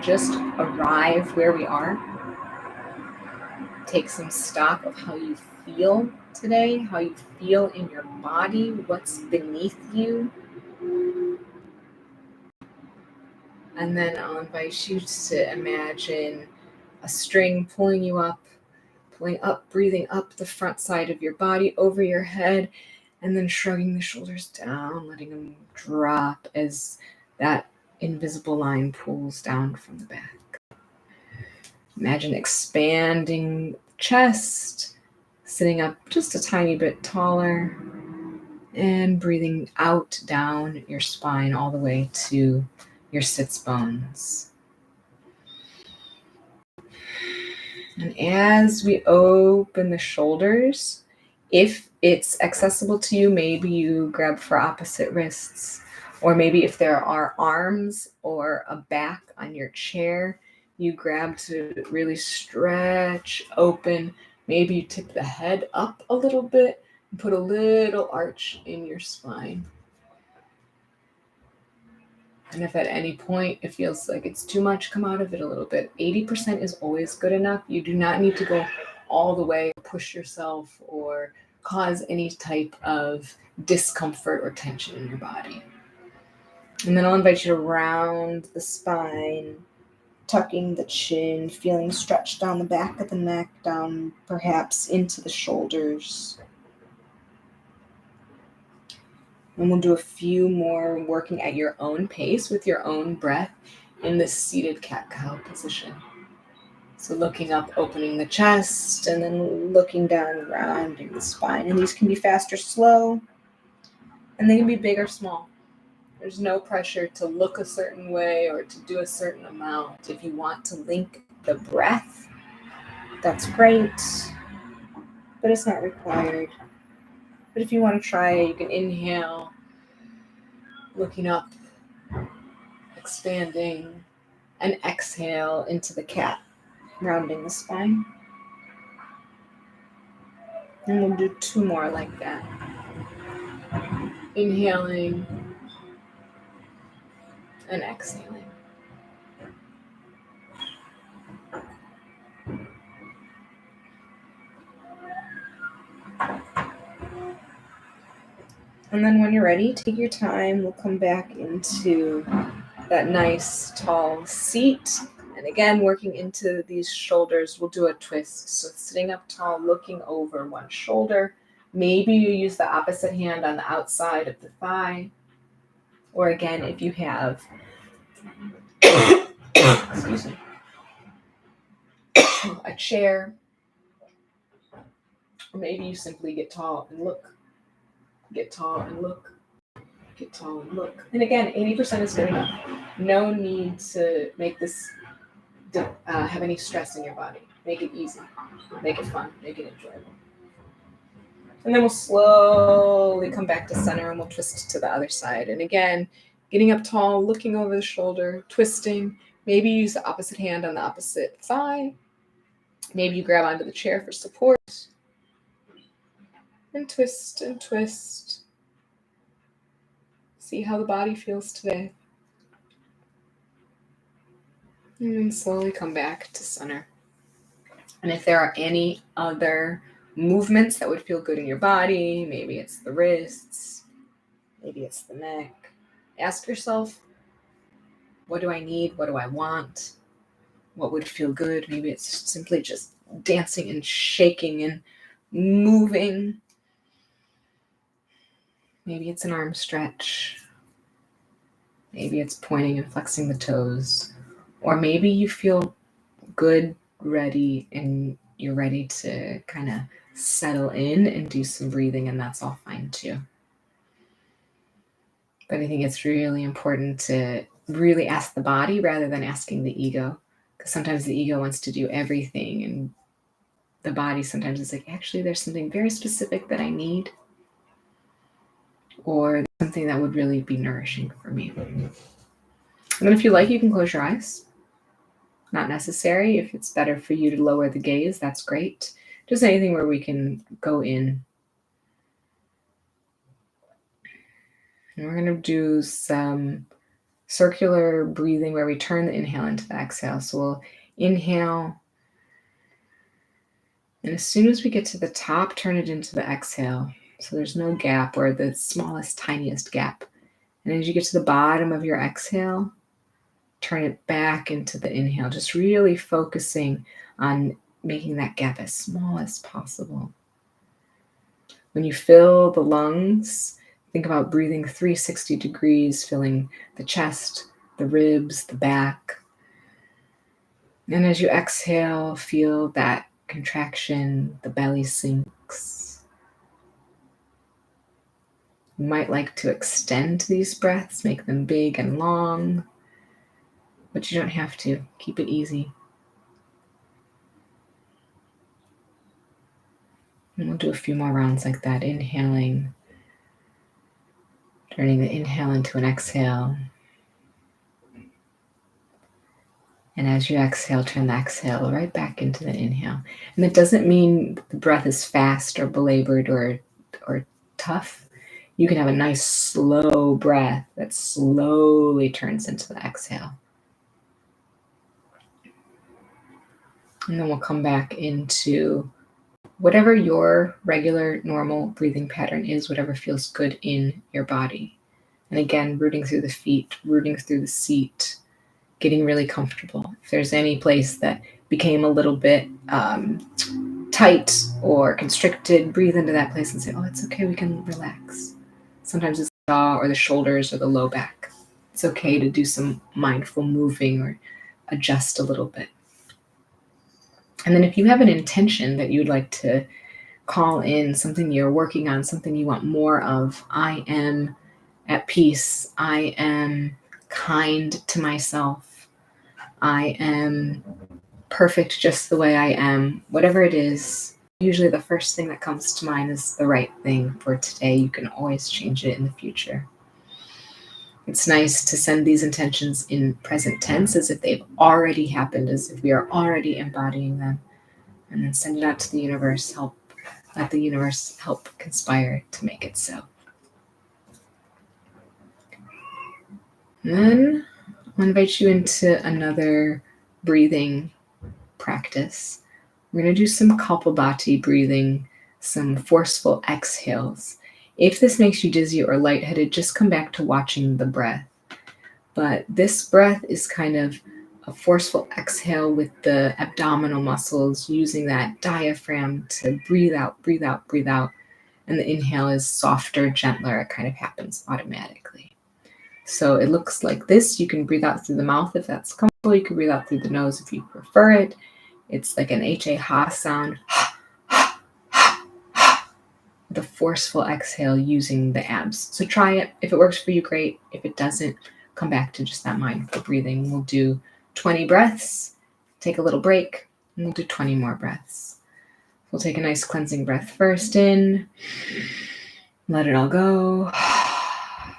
just arrive where we are. Take some stock of how you feel today, how you feel in your body, what's beneath you. And then I'll invite you to imagine a string pulling you up, breathing up the front side of your body over your head, and then shrugging the shoulders down, letting them drop as that invisible line pulls down from the back. Imagine expanding the chest, sitting up just a tiny bit taller, and breathing out down your spine all the way to your sits bones. And as we open the shoulders, if it's accessible to you, maybe you grab for opposite wrists, or maybe if there are arms or a back on your chair, you grab to really stretch open. Maybe you tip the head up a little bit and put a little arch in your spine. And if at any point it feels like it's too much, come out of it a little bit. 80% is always good enough. You do not need to go all the way, push yourself, or cause any type of discomfort or tension in your body. And then I'll invite you to round the spine, tucking the chin, feeling stretched down the back of the neck, down perhaps into the shoulders. And we'll do a few more working at your own pace with your own breath in this seated cat-cow position. So looking up, opening the chest, and then looking down, rounding the spine. And these can be fast or slow, and they can be big or small. There's no pressure to look a certain way or to do a certain amount. If you want to link the breath, that's great, but it's not required. But if you want to try it, you can inhale, looking up, expanding, and exhale into the cat, rounding the spine. And we'll do 2 more like that. Inhaling and exhaling. And then when you're ready, take your time. We'll come back into that nice tall seat. And again, working into these shoulders, we'll do a twist. So sitting up tall, looking over one shoulder. Maybe you use the opposite hand on the outside of the thigh. Or again, if you have excuse me, a chair, or maybe you simply get tall and look. Get tall and look. Get tall and look. And again, 80% is good enough. No need to make this have any stress in your body. Make it easy. Make it fun. Make it enjoyable. And then we'll slowly come back to center and we'll twist to the other side. And again, getting up tall, looking over the shoulder, twisting. Maybe use the opposite hand on the opposite thigh. Maybe you grab onto the chair for support. And twist and twist. See how the body feels today. And then slowly come back to center. And if there are any other movements that would feel good in your body, maybe it's the wrists, maybe it's the neck, ask yourself, what do I need? What do I want? What would feel good? Maybe it's simply just dancing and shaking and moving. Maybe it's an arm stretch. Maybe it's pointing and flexing the toes. Or maybe you feel good, ready, and you're ready to kind of settle in and do some breathing, and that's all fine too. But I think it's really important to really ask the body rather than asking the ego, because sometimes the ego wants to do everything, and the body sometimes is like, actually, there's something very specific that I need, or something that would really be nourishing for me. And then if you like, you can close your eyes. Not necessary. If it's better for you to lower the gaze, that's great. Just anything where we can go in. And we're going to do some circular breathing where we turn the inhale into the exhale. So we'll inhale, and as soon as we get to the top, turn it into the exhale. So there's no gap, or the smallest, tiniest gap. And as you get to the bottom of your exhale, turn it back into the inhale, just really focusing on making that gap as small as possible. When you fill the lungs, think about breathing 360 degrees, filling the chest, the ribs, the back. And as you exhale, feel that contraction, the belly sinks. You might like to extend these breaths, make them big and long, but you don't have to. Keep it easy. And we'll do a few more rounds like that, inhaling, turning the inhale into an exhale. And as you exhale, turn the exhale right back into the inhale. And that doesn't mean the breath is fast or belabored or tough. You can have a nice slow breath that slowly turns into the exhale. And then we'll come back into whatever your regular, normal breathing pattern is, whatever feels good in your body. And again, rooting through the feet, rooting through the seat, getting really comfortable. If there's any place that became a little bit tight or constricted, breathe into that place and say, oh, it's okay, we can relax. Sometimes it's the jaw or the shoulders or the low back. It's okay to do some mindful moving or adjust a little bit. And then if you have an intention that you'd like to call in, something you're working on, something you want more of, I am at peace, I am kind to myself, I am perfect just the way I am, whatever it is, usually the first thing that comes to mind is the right thing for today. You can always change it in the future. It's nice to send these intentions in present tense as if they've already happened, as if we are already embodying them, and then send it out to the universe, let the universe help conspire to make it so. And then I'll invite you into another breathing practice. We're going to do some Kapalbhati breathing, some forceful exhales. If this makes you dizzy or lightheaded, just come back to watching the breath. But this breath is kind of a forceful exhale with the abdominal muscles, using that diaphragm to breathe out, breathe out, breathe out. And the inhale is softer, gentler. It kind of happens automatically. So it looks like this. You can breathe out through the mouth if that's comfortable. You can breathe out through the nose if you prefer it. It's like an ha sound. The forceful exhale using the abs. So try it. If it works for you, great. If it doesn't, come back to just that mindful breathing. We'll do 20 breaths, take a little break, and we'll do 20 more breaths. We'll take a nice cleansing breath first in, let it all go,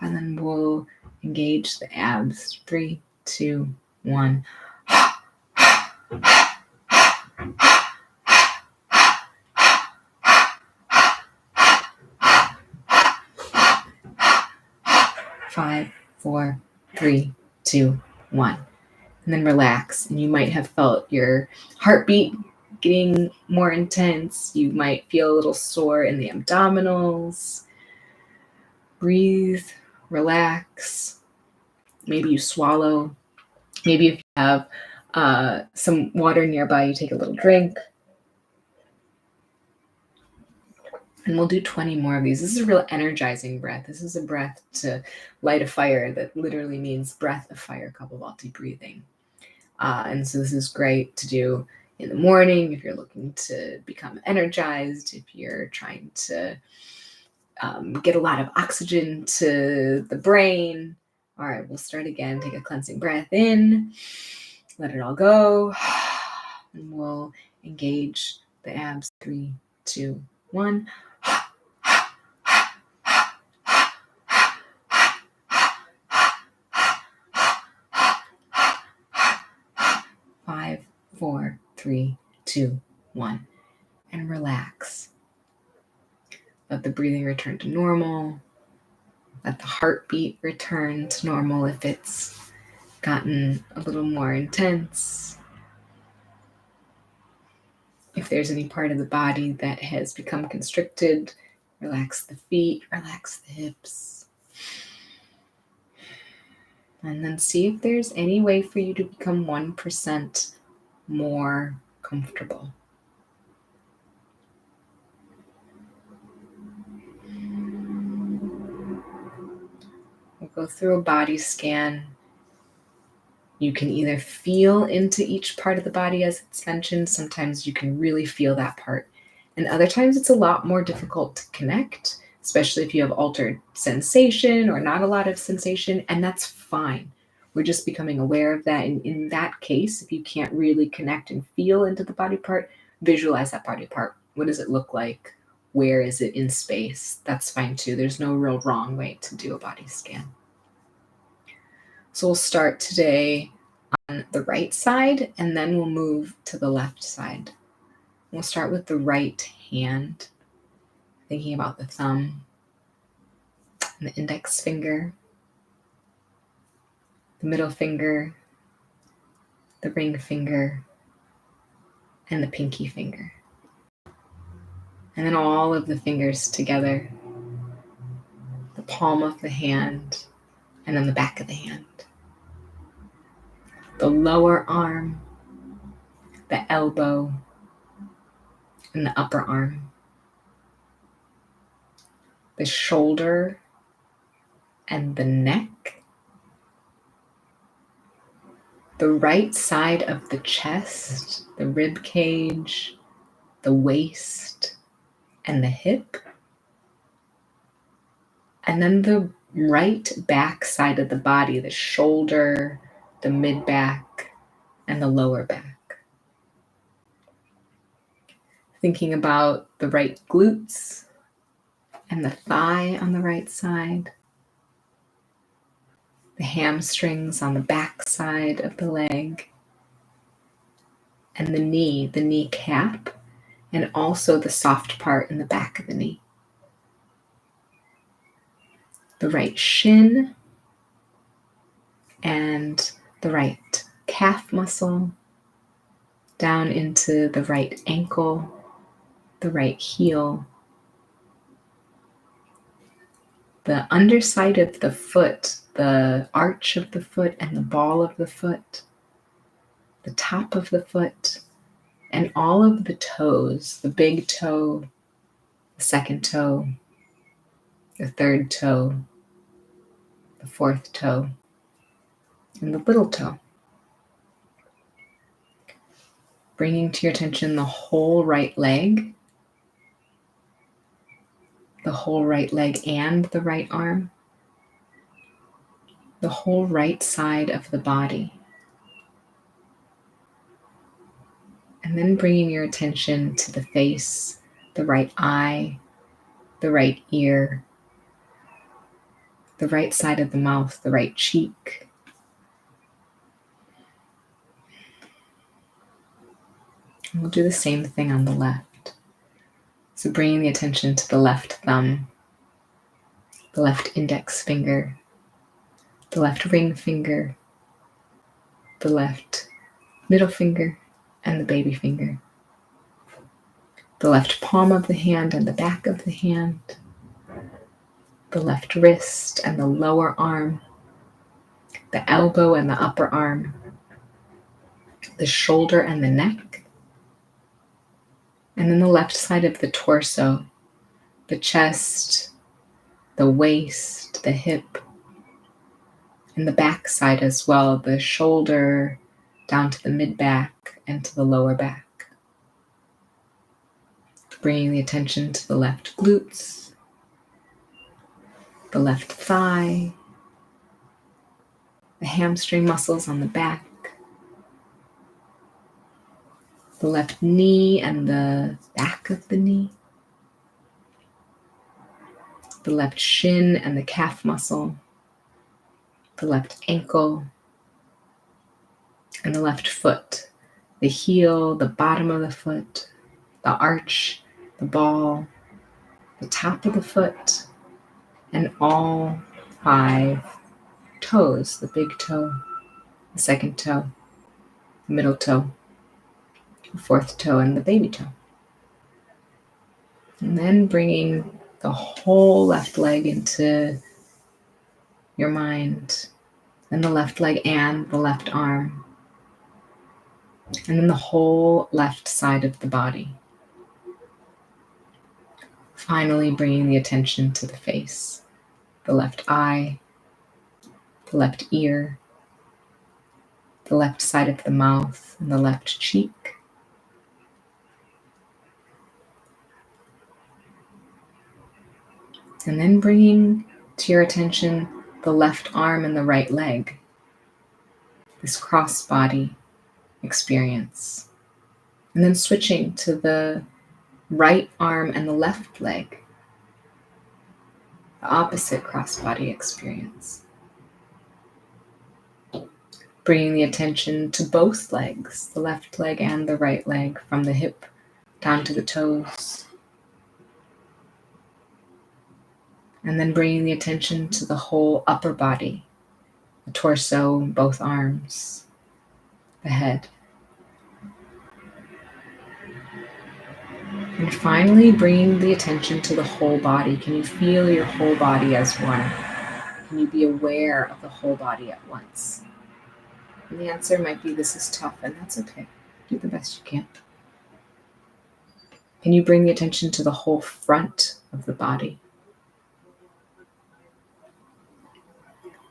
and then we'll engage the abs. 3, 2, 1. 5, 4, 3, 2, 1. And then relax. And you might have felt your heartbeat getting more intense. You might feel a little sore in the abdominals. Breathe, relax. Maybe you swallow. Maybe if you have some water nearby, you take a little drink. And we'll do 20 more of these. This is a real energizing breath. This is a breath to light a fire that literally means breath of fire, Kapalbhati breathing. And so this is great to do in the morning if you're looking to become energized, if you're trying to get a lot of oxygen to the brain. All right, we'll start again. Take a cleansing breath in, let it all go, and we'll engage the abs. 3, 2, 1. 5, 4, 3, 2, 1. And relax. Let the breathing return to normal. Let the heartbeat return to normal if it's gotten a little more intense. If there's any part of the body that has become constricted, relax the feet, relax the hips. And then see if there's any way for you to become 1% more comfortable. We'll go through a body scan. You can either feel into each part of the body as it's mentioned. Sometimes you can really feel that part. And other times it's a lot more difficult to connect, especially if you have altered sensation or not a lot of sensation, and that's fine. We're just becoming aware of that. And in that case, if you can't really connect and feel into the body part, visualize that body part. What does it look like? Where is it in space? That's fine too. There's no real wrong way to do a body scan. So we'll start today on the right side, and then we'll move to the left side. We'll start with the right hand, thinking about the thumb and the index finger, the middle finger, the ring finger, and the pinky finger. And then all of the fingers together, the palm of the hand, and then the back of the hand. The lower arm, the elbow, and the upper arm. The shoulder and the neck. The right side of the chest, the rib cage, the waist, and the hip. And then the right back side of the body, the shoulder, the mid back, and the lower back. Thinking about the right glutes and the thigh on the right side, the hamstrings on the back side of the leg, and the kneecap, and also the soft part in the back of the knee. The right shin and the right calf muscle, down into the right ankle, the right heel, the underside of the foot, the arch of the foot and the ball of the foot, the top of the foot, and all of the toes, the big toe, the second toe, the third toe, the fourth toe, and the little toe. Bringing to your attention the whole right leg and the right arm, the whole right side of the body. And then bringing your attention to the face, the right eye, the right ear, the right side of the mouth, the right cheek. And we'll do the same thing on the left. So bringing the attention to the left thumb, the left index finger, the left ring finger, the left middle finger, and the baby finger. The left palm of the hand and the back of the hand, the left wrist and the lower arm, the elbow and the upper arm, the shoulder and the neck, and then the left side of the torso, the chest, the waist, the hip, and the back side as well, the shoulder down to the mid-back and to the lower back. Bringing the attention to the left glutes, the left thigh, the hamstring muscles on the back, the left knee and the back of the knee, the left shin and the calf muscle, the left ankle, and the left foot, the heel, the bottom of the foot, the arch, the ball, the top of the foot, and all 5 toes: the big toe, the second toe, the middle toe, the fourth toe, and the baby toe. And then bringing the whole left leg into your mind, and the left leg and the left arm, and then the whole left side of the body. Finally, bringing the attention to the face, the left eye, the left ear, the left side of the mouth, and the left cheek. And then bringing to your attention the left arm and the right leg, this cross-body experience. And then switching to the right arm and the left leg, the opposite cross-body experience. Bringing the attention to both legs, the left leg and the right leg, from the hip down to the toes. And then bringing the attention to the whole upper body, the torso, both arms, the head. And finally, bringing the attention to the whole body. Can you feel your whole body as one? Can you be aware of the whole body at once? And the answer might be, this is tough, and that's okay. Do the best you can. Can you bring the attention to the whole front of the body?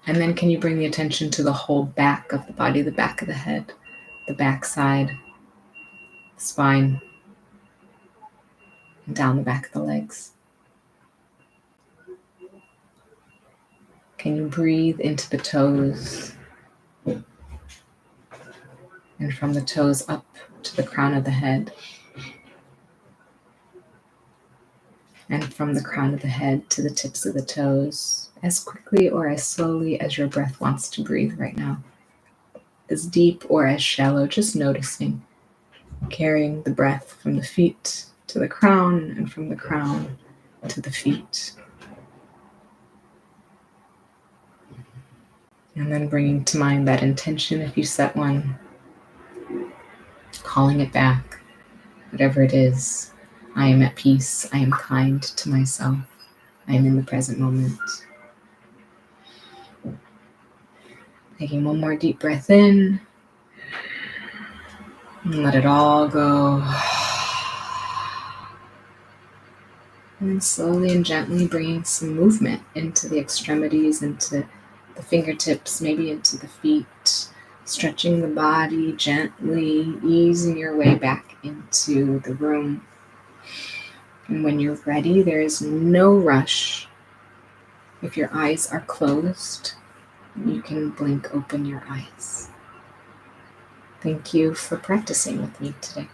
And then can you bring the attention to the whole back of the body, the back of the head, the back side, the spine, and down the back of the legs? Can you breathe into the toes, and from the toes up to the crown of the head, and from the crown of the head to the tips of the toes, as quickly or as slowly as your breath wants to breathe right now, as deep or as shallow, just noticing, carrying the breath from the feet to the crown and from the crown to the feet. And then bringing to mind that intention, if you set one, calling it back, whatever it is. I am at peace. I am kind to myself. I am in the present moment. Taking one more deep breath in, and let it all go. And then slowly and gently bringing some movement into the extremities, into the fingertips, maybe into the feet, stretching the body gently, easing your way back into the room. And when you're ready, there is no rush. If your eyes are closed, you can blink open your eyes. Thank you for practicing with me today.